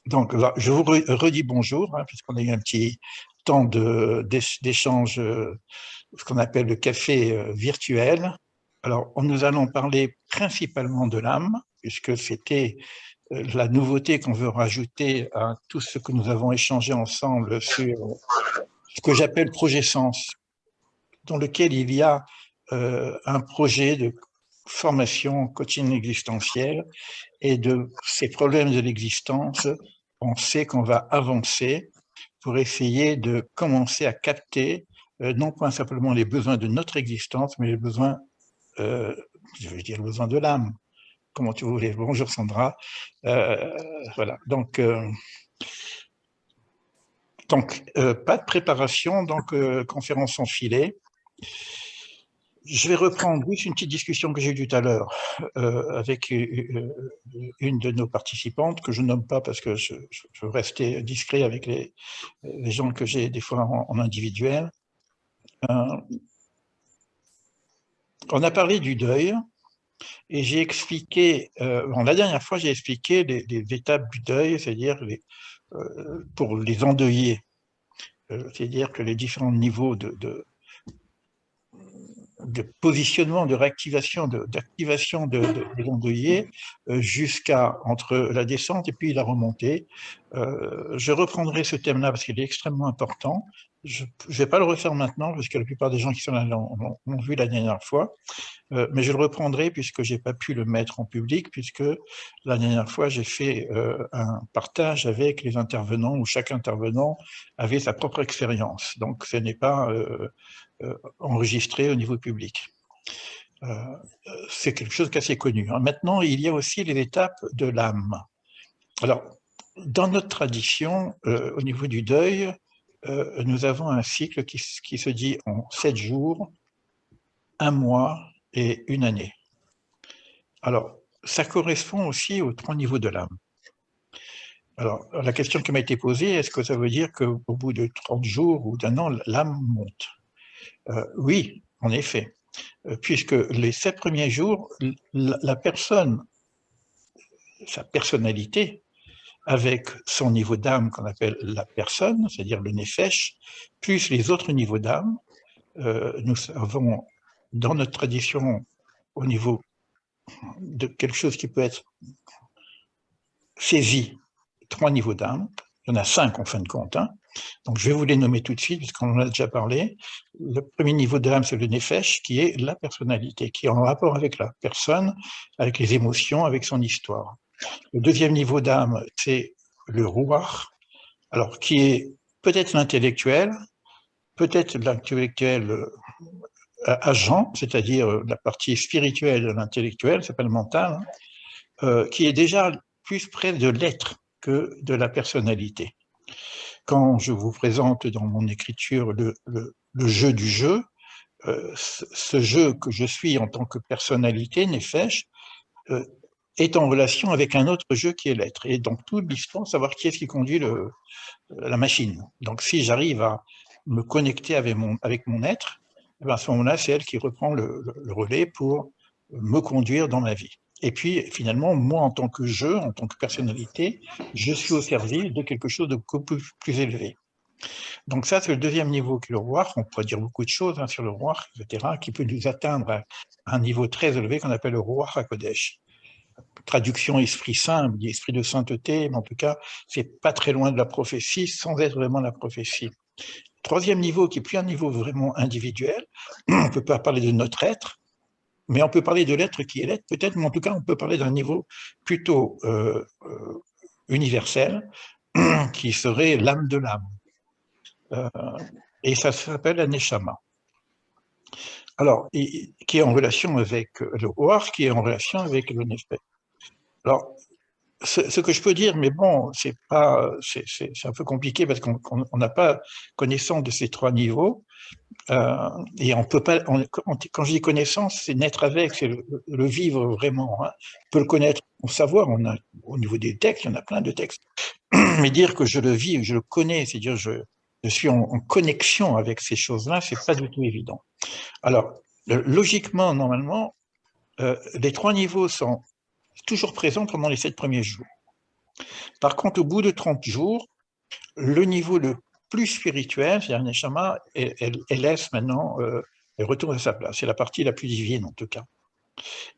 Donc, là, je vous redis bonjour, hein, puisqu'on a eu un petit temps d'échange, ce qu'on appelle le café virtuel. Alors, nous allons parler principalement de l'âme, puisque c'était la nouveauté qu'on veut rajouter à tout ce que nous avons échangé ensemble sur ce que j'appelle projet Sens, dans lequel il y a un projet de formation coaching existentiel, et de ces problèmes de l'existence, on sait qu'on va avancer pour essayer de commencer à capter non pas simplement les besoins de notre existence, mais les besoins, je veux dire, le besoin de l'âme. Comment tu voulais. Bonjour Sandra. Voilà. Pas de préparation, donc conférence en filet. Je vais reprendre juste une petite discussion que j'ai eue tout à l'heure avec une de nos participantes, que je nomme pas parce que je veux rester discret avec les gens que j'ai des fois en individuel. On a parlé du deuil et j'ai expliqué, la dernière fois j'ai expliqué les étapes du deuil, c'est-à-dire pour les endeuillés, c'est-à-dire que les différents niveaux de positionnement, de réactivation, d'activation des endeuillés jusqu'à entre la descente et puis la remontée. Je reprendrai ce thème-là parce qu'il est extrêmement important. Je ne vais pas le refaire maintenant parce que la plupart des gens qui sont là l'ont vu la dernière fois, mais je le reprendrai puisque je n'ai pas pu le mettre en public, puisque la dernière fois j'ai fait un partage avec les intervenants où chaque intervenant avait sa propre expérience. Donc ce n'est pas enregistré au niveau public. C'est quelque chose d'assez connu. Maintenant, il y a aussi les étapes de l'âme. Alors, dans notre tradition, au niveau du deuil, nous avons un cycle qui se dit en 7 jours, 1 mois et 1 année. Alors, ça correspond aussi aux 3 niveaux de l'âme. Alors, la question qui m'a été posée, est-ce que ça veut dire qu'au bout de 30 jours ou d'1 an, l'âme monte? Oui, en effet, puisque les 7 premiers jours, la personne, sa personnalité, avec son niveau d'âme qu'on appelle la personne, c'est-à-dire le nefesh, plus les autres niveaux d'âme, nous avons dans notre tradition au niveau de quelque chose qui peut être saisi, 3 niveaux d'âme, il y en a 5 en fin de compte, hein. Donc je vais vous les nommer tout de suite, puisqu'on en a déjà parlé. Le premier niveau d'âme, c'est le nefesh, qui est la personnalité, qui est en rapport avec la personne, avec les émotions, avec son histoire. Le deuxième niveau d'âme, c'est le ruach, alors qui est peut-être l'intellectuel, peut-être l'intellectuel agent, c'est-à-dire la partie spirituelle de l'intellectuel, c'est pas le mental, qui est déjà plus près de l'être que de la personnalité. Quand je vous présente dans mon écriture le jeu du jeu, ce jeu que je suis en tant que personnalité, nefesh, est en relation avec un autre jeu qui est l'être. Et donc toute l'histoire, savoir qui est-ce qui conduit la machine. Donc si j'arrive à me connecter avec mon être, eh bien à ce moment-là, c'est elle qui reprend le relais pour me conduire dans ma vie. Et puis finalement, moi en tant que jeu, en tant que personnalité, je suis au service de quelque chose de beaucoup plus élevé. Donc ça, c'est le deuxième niveau qui est le roi. On pourrait dire beaucoup de choses sur le roi, etc., qui peut nous atteindre à un niveau très élevé qu'on appelle le roi HaKodesh. Traduction esprit saint, esprit de sainteté, mais en tout cas, c'est pas très loin de la prophétie, sans être vraiment la prophétie. Troisième niveau, qui est plus un niveau vraiment individuel, on ne peut pas parler de notre être, mais on peut parler de l'être qui est l'être, peut-être, mais en tout cas, on peut parler d'un niveau plutôt universel, qui serait l'âme de l'âme. Et ça s'appelle la Neshama. Alors, qui est en relation avec le Hoar, qui est en relation avec le Nefesh. Alors, ce que je peux dire, mais bon, c'est un peu compliqué parce qu'on n'a pas connaissance de ces 3 niveaux, et on peut pas, quand je dis connaissance, c'est naître avec, c'est le vivre vraiment, hein. On peut le connaître, on savoir, au niveau des textes, il y en a plein de textes, mais dire que je le vis, je le connais, c'est-à-dire je suis en connexion avec ces choses-là, c'est pas du tout évident. Alors, logiquement, normalement, les 3 niveaux sont toujours présents pendant les 7 premiers jours. Par contre, au bout de 30 jours, le niveau le plus spirituel, c'est-à-dire Neshama, elle laisse maintenant, elle retourne à sa place. C'est la partie la plus divine, en tout cas.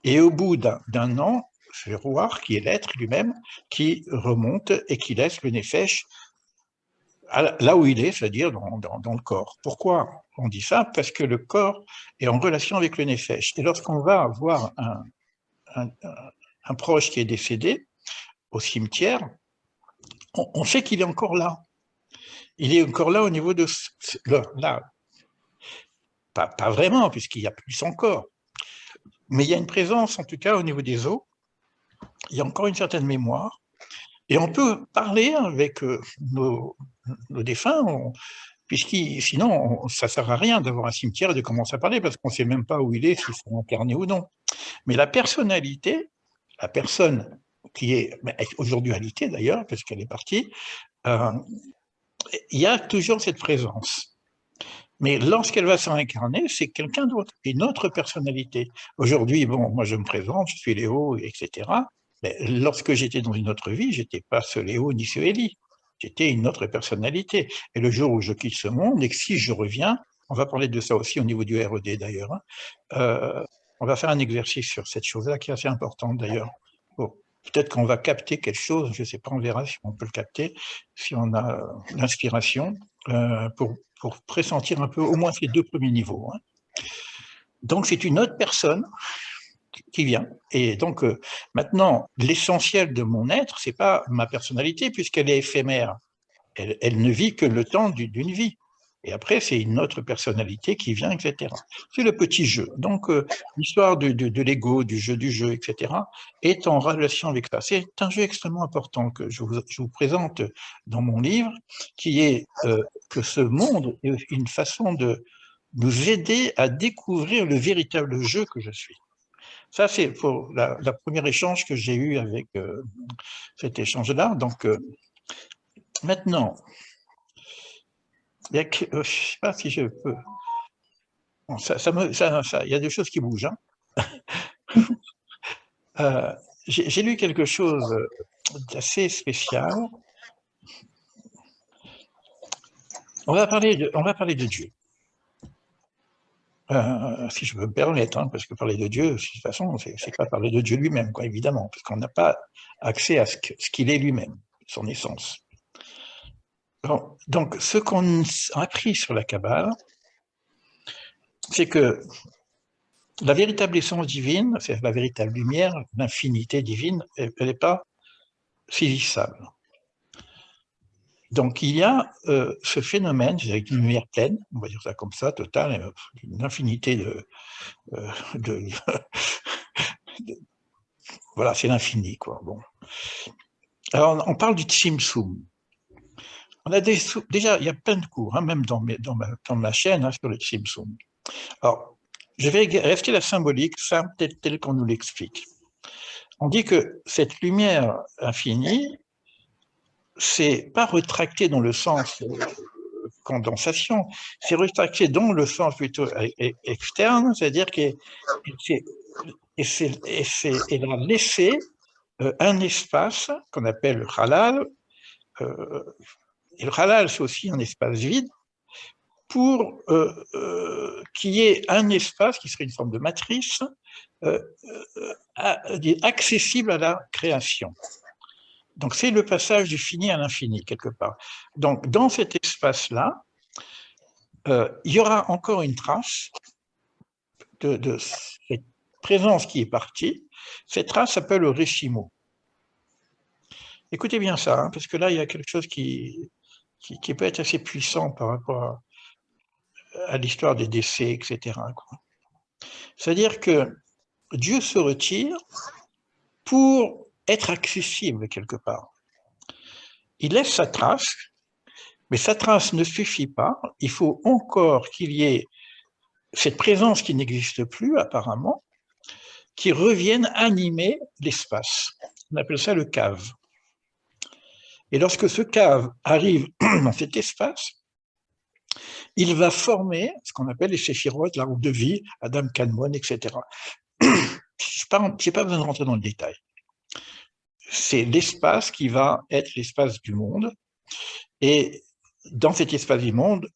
Et au bout d'un an, c'est le roi, qui est l'être lui-même, qui remonte et qui laisse le Nefesh là où il est, c'est-à-dire dans le corps. Pourquoi on dit ça? Parce que le corps est en relation avec le Nefesh. Et lorsqu'on va voir un proche qui est décédé au cimetière, on sait qu'il est encore là. Il est encore là au niveau de... Là, pas vraiment, puisqu'il n'y a plus son corps. Mais il y a une présence, en tout cas, au niveau des os. Il y a encore une certaine mémoire. Et on peut parler avec nos défunts, sinon, ça ne sert à rien d'avoir un cimetière et de commencer à parler, parce qu'on ne sait même pas où il est, s'ils sont incarnés ou non. Mais la personnalité, la personne qui est aujourd'hui alité d'ailleurs, parce qu'elle est partie, il y a toujours cette présence. Mais lorsqu'elle va se réincarner, c'est quelqu'un d'autre, une autre personnalité. Aujourd'hui, bon, moi je me présente, je suis Léo, etc. Mais lorsque j'étais dans une autre vie, je n'étais pas ce Léo ni ce Élie. J'étais une autre personnalité. Et le jour où je quitte ce monde, et que si je reviens, on va parler de ça aussi au niveau du RED d'ailleurs, on va faire un exercice sur cette chose-là qui est assez importante d'ailleurs. Bon, peut-être qu'on va capter quelque chose, je ne sais pas, on verra si on peut le capter, si on a l'inspiration, pour pressentir un peu au moins ces deux premiers niveaux. Hein. Donc c'est une autre personne qui vient. Et donc maintenant, l'essentiel de mon être, c'est pas ma personnalité puisqu'elle est éphémère. Elle ne vit que le temps d'une vie. Et après, c'est une autre personnalité qui vient, etc. C'est le petit jeu. Donc, l'histoire de l'ego, du jeu, etc., est en relation avec ça. C'est un jeu extrêmement important que je vous présente dans mon livre, qui est que ce monde est une façon de nous aider à découvrir le véritable jeu que je suis. Ça, c'est pour la première échange que j'ai eu avec cet échange-là. Donc, maintenant, je ne sais pas si je peux... Bon, il y a des choses qui bougent. Hein. J'ai lu quelque chose d'assez spécial. On va parler de Dieu. Si je peux me permettre, hein, parce que parler de Dieu, de toute façon, c'est pas parler de Dieu lui-même, quoi, évidemment, parce qu'on n'a pas accès à ce qu'il est lui-même, son essence. Bon, donc, ce qu'on a appris sur la Kabbale, c'est que la véritable essence divine, c'est la véritable lumière, l'infinité divine, elle n'est pas saisissable. Donc il y a ce phénomène, avec une lumière pleine, on va dire ça comme ça, totale, une infinité voilà, c'est l'infini, quoi. Bon. Alors on parle du Tzimtzum. On a déjà, il y a plein de cours, hein, même dans ma chaîne, hein, sur le Tzimtzum. Alors, je vais rester la symbolique, simple, telle qu'on nous l'explique. On dit que cette lumière infinie, c'est pas retracté dans le sens condensation, c'est retracté dans le sens plutôt externe, c'est-à-dire qu'elle a laissé un espace qu'on appelle le halal, et le halal c'est aussi un espace vide, pour qu'il y ait un espace qui serait une forme de matrice accessible à la création. Donc, c'est le passage du fini à l'infini, quelque part. Donc, dans cet espace-là, il y aura encore une trace de cette présence qui est partie. Cette trace s'appelle le Réchimo. Écoutez bien ça, hein, parce que là, il y a quelque chose qui peut être assez puissant par rapport à l'histoire des décès, etc. C'est-à-dire que Dieu se retire pour être accessible quelque part. Il laisse sa trace, mais sa trace ne suffit pas. Il faut encore qu'il y ait cette présence qui n'existe plus apparemment, qui revienne animer l'espace. On appelle ça le cave. Et lorsque ce cave arrive dans cet espace, il va former ce qu'on appelle les séphirotes, l'arbre de vie, Adam Kadmon, etc. Je n'ai pas besoin de rentrer dans le détail. c'est l'espace qui va être l'espace du monde. Et dans cet espace du monde,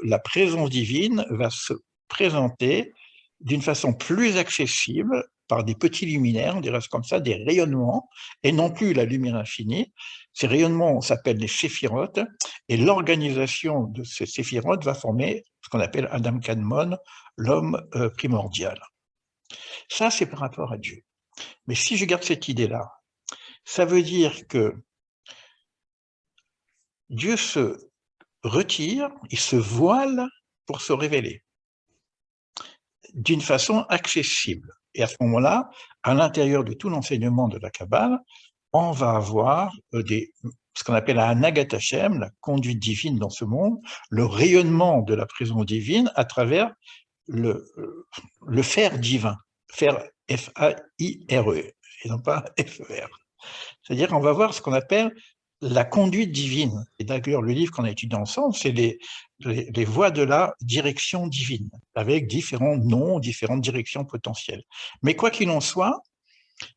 la présence divine va se présenter d'une façon plus accessible par des petits luminaires, on dirait comme ça, des rayonnements, et non plus la lumière infinie. Ces rayonnements s'appellent les séphirotes, et l'organisation de ces séphirotes va former ce qu'on appelle Adam Kadmon, l'homme primordial. Ça, c'est par rapport à Dieu. Mais si je garde cette idée-là, ça veut dire que Dieu se retire, il se voile pour se révéler d'une façon accessible. Et à ce moment-là, à l'intérieur de tout l'enseignement de la Kabbale, on va avoir ce qu'on appelle un Nagat Hashem, la conduite divine dans ce monde, le rayonnement de la présence divine à travers le faire divin, faire F-A-I-R-E, et non pas F-E-R. C'est-à-dire qu'on va voir ce qu'on appelle la conduite divine. Et d'ailleurs, le livre qu'on a étudié ensemble, c'est les voies de la direction divine, avec différents noms, différentes directions potentielles. Mais quoi qu'il en soit,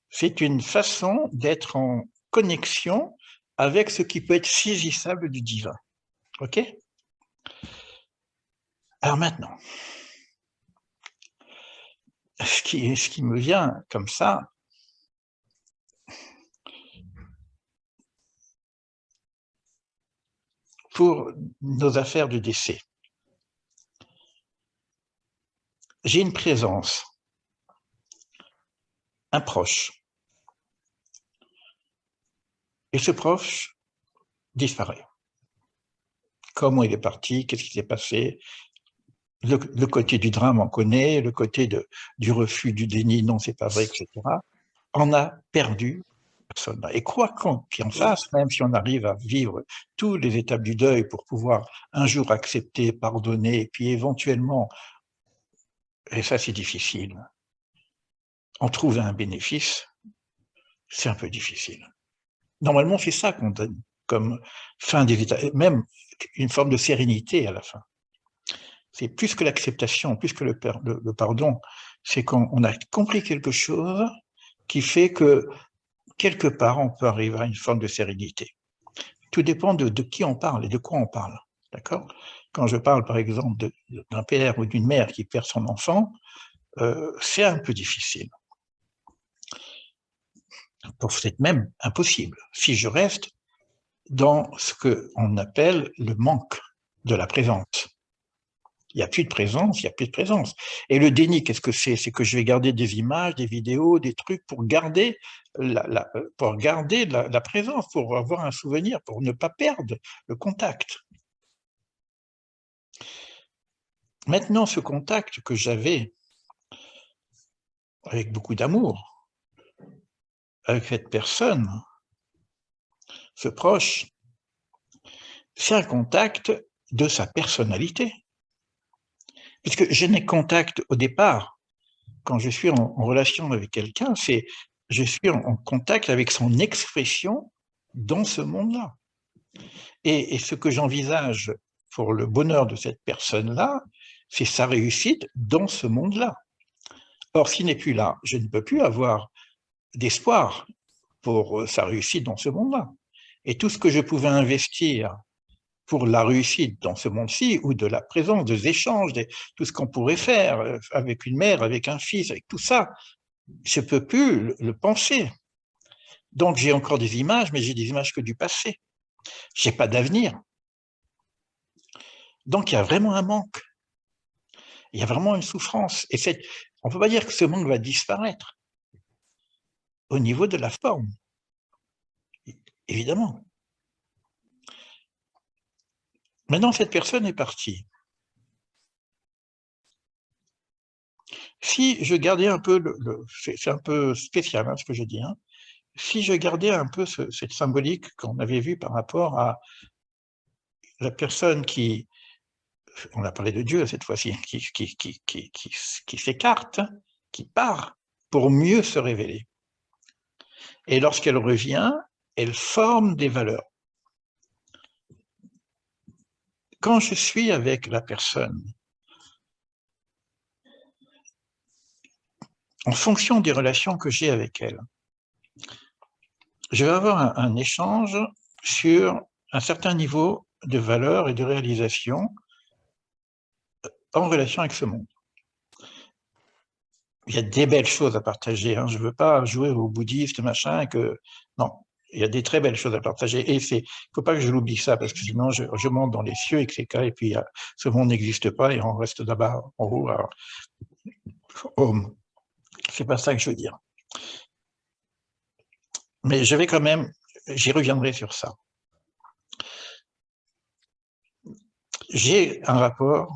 c'est une façon d'être en connexion avec ce qui peut être saisissable du divin. OK? Alors maintenant, ce qui me vient comme ça, pour nos affaires de décès, j'ai une présence, un proche, et ce proche disparaît. Comment il est parti, qu'est-ce qui s'est passé, le côté du drame, on connaît, le côté du refus, du déni, non, c'est pas vrai, etc. On a perdu personne. Et quoi qu'on en fasse, même si on arrive à vivre toutes les étapes du deuil pour pouvoir un jour accepter, pardonner, puis éventuellement, et ça c'est difficile, en trouver un bénéfice, c'est un peu difficile. Normalement, c'est ça qu'on donne comme fin des états, même une forme de sérénité à la fin. C'est plus que l'acceptation, plus que le pardon, c'est qu'on a compris quelque chose qui fait que, quelque part, on peut arriver à une forme de sérénité. Tout dépend de qui on parle et de quoi on parle, d'accord? Quand je parle, par exemple, d'un père ou d'une mère qui perd son enfant, c'est un peu difficile. Peut-être même impossible, si je reste dans ce qu'on appelle le manque de la présence. Il n'y a plus de présence, il n'y a plus de présence. Et le déni, qu'est-ce que c'est? C'est que je vais garder des images, des vidéos, des trucs pour garder la présence, pour avoir un souvenir, pour ne pas perdre le contact. Maintenant, ce contact que j'avais avec beaucoup d'amour, avec cette personne, ce proche, c'est un contact de sa personnalité. Puisque je n'ai contact au départ, quand je suis en relation avec quelqu'un, c'est je suis en contact avec son expression dans ce monde-là. Et ce que j'envisage pour le bonheur de cette personne-là, c'est sa réussite dans ce monde-là. Or, s'il n'est plus là, je ne peux plus avoir d'espoir pour sa réussite dans ce monde-là. Et tout ce que je pouvais investir pour la réussite dans ce monde-ci, ou de la présence, des échanges, tout ce qu'on pourrait faire avec une mère, avec un fils, avec tout ça, je ne peux plus le penser. Donc j'ai encore des images, mais j'ai des images que du passé. Je n'ai pas d'avenir. Donc il y a vraiment un manque. Il y a vraiment une souffrance. Et on ne peut pas dire que ce manque va disparaître au niveau de la forme, évidemment. Maintenant, cette personne est partie. Si je gardais un peu, c'est un peu spécial hein, ce que je dis, hein. Si je gardais un peu cette symbolique qu'on avait vue par rapport à la personne qui, on a parlé de Dieu cette fois-ci, qui s'écarte, qui part pour mieux se révéler. Et lorsqu'elle revient, elle forme des valeurs. Quand je suis avec la personne, en fonction des relations que j'ai avec elle, je vais avoir un échange sur un certain niveau de valeur et de réalisation en relation avec ce monde. Il y a des belles choses à partager, hein. Je ne veux pas jouer au bouddhiste, machin, que non, il y a des très belles choses à partager. Et il ne faut pas que je l'oublie ça, parce que sinon je monte dans les cieux, etc. Et puis ce monde n'existe pas et on reste là-bas en haut. C'est pas ça que je veux dire. Mais je vais quand même, j'y reviendrai sur ça. J'ai un rapport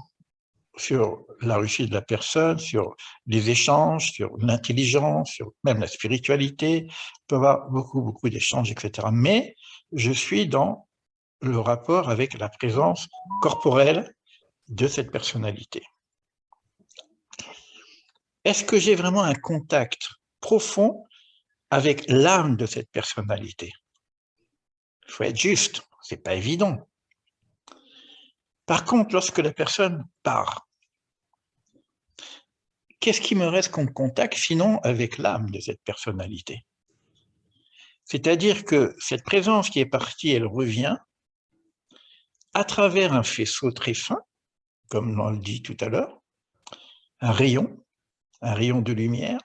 sur la réussite de la personne, sur les échanges, sur l'intelligence, sur même la spiritualité. On peut avoir beaucoup d'échanges, etc. Mais je suis dans le rapport avec la présence corporelle de cette personnalité. Est-ce que j'ai vraiment un contact profond avec l'âme de cette personnalité? Il faut être juste, c'est pas évident. Par contre, lorsque la personne part, qu'est-ce qui me reste comme contact sinon avec l'âme de cette personnalité? C'est-à-dire que cette présence qui est partie, elle revient à travers un faisceau très fin, comme on le dit tout à l'heure, un rayon de lumière,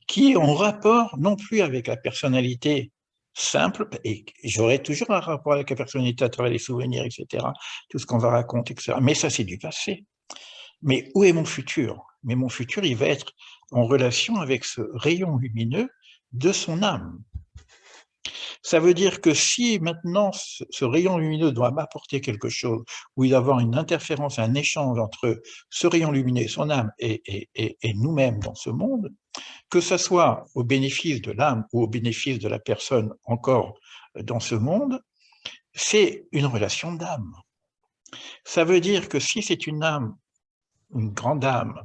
qui est en rapport non plus avec la personnalité simple, et j'aurai toujours un rapport avec la personnalité à travers les souvenirs, etc., tout ce qu'on va raconter, etc. Mais ça, c'est du passé. Mais où est mon futur? Mais mon futur, il va être en relation avec ce rayon lumineux de son âme. Ça veut dire que si maintenant ce rayon lumineux doit m'apporter quelque chose, ou il doit y avoir une interférence, un échange entre ce rayon lumineux, son âme, et nous-mêmes dans ce monde, que ce soit au bénéfice de l'âme ou au bénéfice de la personne encore dans ce monde, c'est une relation d'âme. Ça veut dire que si c'est une âme, une grande âme,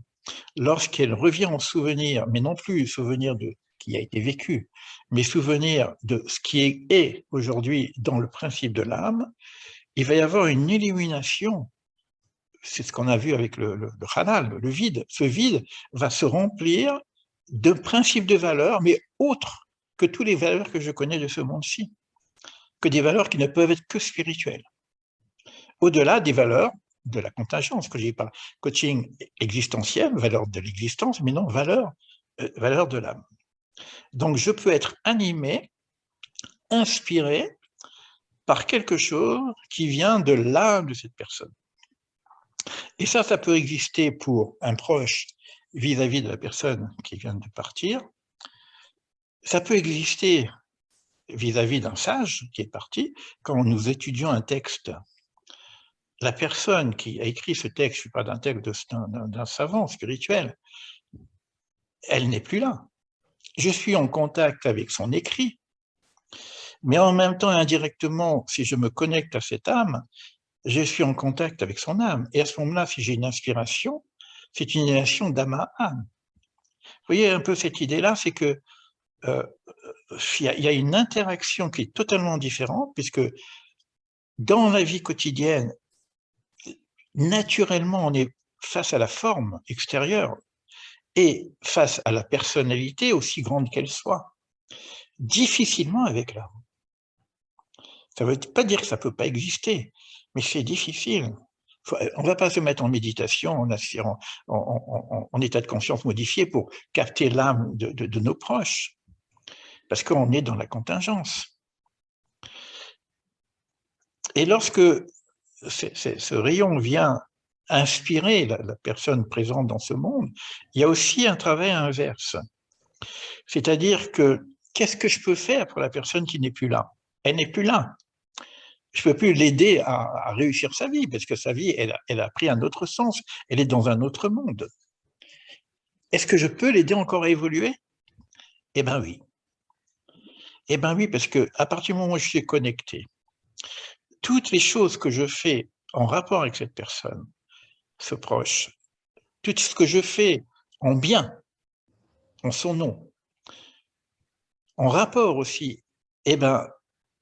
lorsqu'elle revient en souvenir, mais non plus souvenir de qui a été vécu, mais souvenir de ce qui est aujourd'hui dans le principe de l'âme, il va y avoir une illumination. C'est ce qu'on a vu avec le Hanal, le vide. Ce vide va se remplir de principes de valeurs, mais autres que toutes les valeurs que je connais de ce monde-ci, que des valeurs qui ne peuvent être que spirituelles. Au-delà des valeurs de la contingence, que j'ai pas coaching existentiel, valeur de l'existence, mais non, valeur de l'âme. Donc je peux être animé, inspiré par quelque chose qui vient de l'âme de cette personne. Et ça peut exister pour un proche vis-à-vis de la personne qui vient de partir. Ça peut exister vis-à-vis d'un sage qui est parti. Quand nous étudions un texte, la personne qui a écrit ce texte, je ne suis pas d'un texte d'un savant spirituel, elle n'est plus là. Je suis en contact avec son écrit, mais en même temps, indirectement, si je me connecte à cette âme, je suis en contact avec son âme. Et à ce moment-là, si j'ai une inspiration, c'est une inspiration d'âme à âme. Vous voyez un peu cette idée-là, c'est que il y a une interaction qui est totalement différente, puisque dans la vie quotidienne, naturellement, on est face à la forme extérieure et face à la personnalité, aussi grande qu'elle soit, difficilement avec l'âme. Ça ne veut pas dire que ça ne peut pas exister, mais c'est difficile. On ne va pas se mettre en méditation, en état de conscience modifié pour capter l'âme de nos proches, parce qu'on est dans la contingence. Et lorsque ce rayon vient inspirer la personne présente dans ce monde, il y a aussi un travail inverse. C'est-à-dire que, qu'est-ce que je peux faire pour la personne qui n'est plus là? Elle n'est plus là. Je ne peux plus l'aider à réussir sa vie, parce que sa vie, elle a pris un autre sens, elle est dans un autre monde. Est-ce que je peux l'aider encore à évoluer? Eh bien oui. Eh bien oui, parce qu'à partir du moment où je suis connecté, toutes les choses que je fais en rapport avec cette personne, ce proche, tout ce que je fais en bien, en son nom, en rapport aussi, eh bien,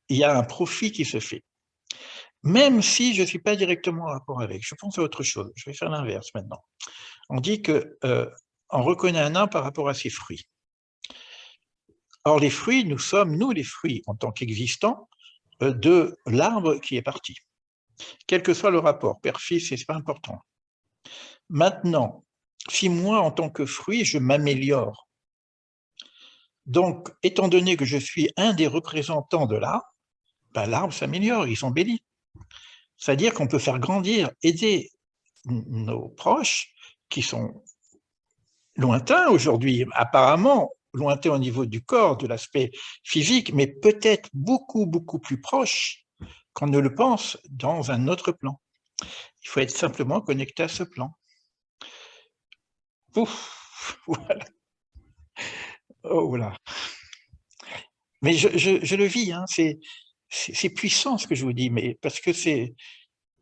il y a un profit qui se fait. Même si je ne suis pas directement en rapport avec. Je pense à autre chose. Je vais faire l'inverse maintenant. On dit qu'on reconnaît un arbre par rapport à ses fruits. Or, les fruits, nous sommes, nous les fruits, en tant qu'existants, de l'arbre qui est parti. Quel que soit le rapport, père-fils, c'est pas important. Maintenant, si moi, en tant que fruit, je m'améliore, donc, étant donné que je suis un des représentants de l'arbre, ben, l'arbre s'améliore, il s'embellit. C'est-à-dire qu'on peut faire grandir, aider nos proches qui sont lointains aujourd'hui, apparemment lointains au niveau du corps, de l'aspect physique, mais peut-être beaucoup, beaucoup plus proches qu'on ne le pense dans un autre plan. Il faut être simplement connecté à ce plan. Ouf, voilà. Oh là. Mais je le vis, hein, c'est puissant ce que je vous dis, mais parce que c'est,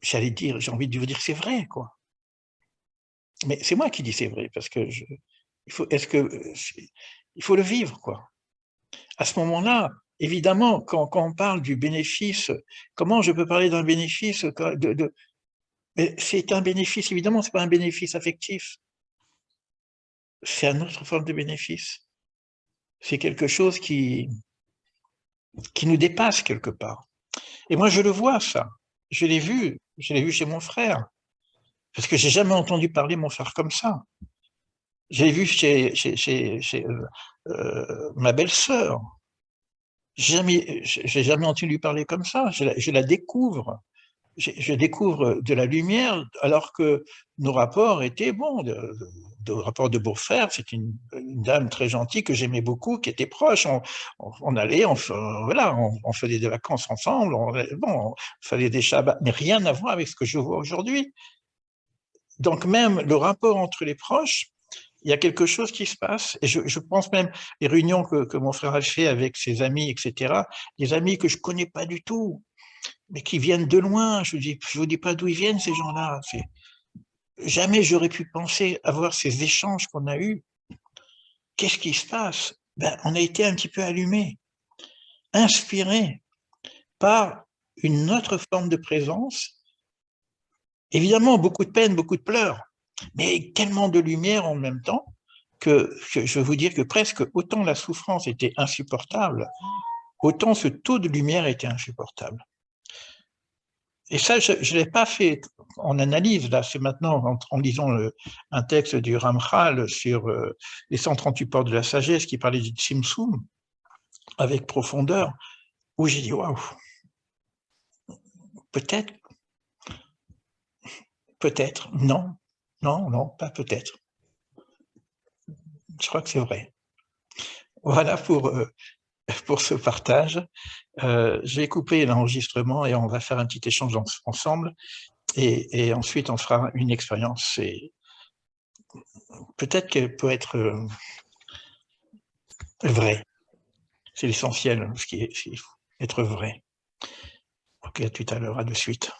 j'allais dire, j'ai envie de vous dire c'est vrai, quoi. Mais c'est moi qui dis c'est vrai, parce que il faut, il faut le vivre, quoi. À ce moment-là, évidemment, quand on parle du bénéfice, comment je peux parler d'un bénéfice mais c'est un bénéfice, évidemment, c'est pas un bénéfice affectif. C'est une autre forme de bénéfice. C'est quelque chose qui nous dépasse quelque part. Et moi, je le vois, ça. Je l'ai vu chez mon frère. Parce que j'ai jamais entendu parler mon frère comme ça. J'ai vu chez ma belle-sœur. J'ai jamais entendu parler comme ça. Je la découvre. Je découvre de la lumière alors que nos rapports étaient bons. De rapport de beau-frère, c'est une dame très gentille que j'aimais beaucoup, qui était proche. On allait, voilà, on faisait des vacances ensemble, on faisait des shabbats, mais rien à voir avec ce que je vois aujourd'hui. Donc même le rapport entre les proches, il y a quelque chose qui se passe. Et je pense même les réunions que mon frère a fait avec ses amis, etc., des amis que je connais pas du tout, mais qui viennent de loin. Je vous dis pas d'où ils viennent, ces gens-là. Jamais j'aurais pu penser avoir ces échanges qu'on a eus. Qu'est-ce qui se passe? Ben, on a été un petit peu allumés, inspirés par une autre forme de présence. Évidemment, beaucoup de peine, beaucoup de pleurs, mais tellement de lumière en même temps que je veux vous dire que presque autant la souffrance était insupportable, autant ce taux de lumière était insupportable. Et ça, je ne l'ai pas fait en analyse, là, c'est maintenant en lisant un texte du Ramchal sur les 138 portes de la sagesse qui parlait du Tzimtzum avec profondeur, où j'ai dit waouh, peut-être, peut-être, non, non, non, pas peut-être. Je crois que c'est vrai. Voilà pour ce partage. Je vais couper l'enregistrement et on va faire un petit échange ensemble et ensuite on fera une expérience. Peut-être qu'elle peut être vraie. C'est l'essentiel, ce qui est, être vrai. Ok, à tout à l'heure, à de suite.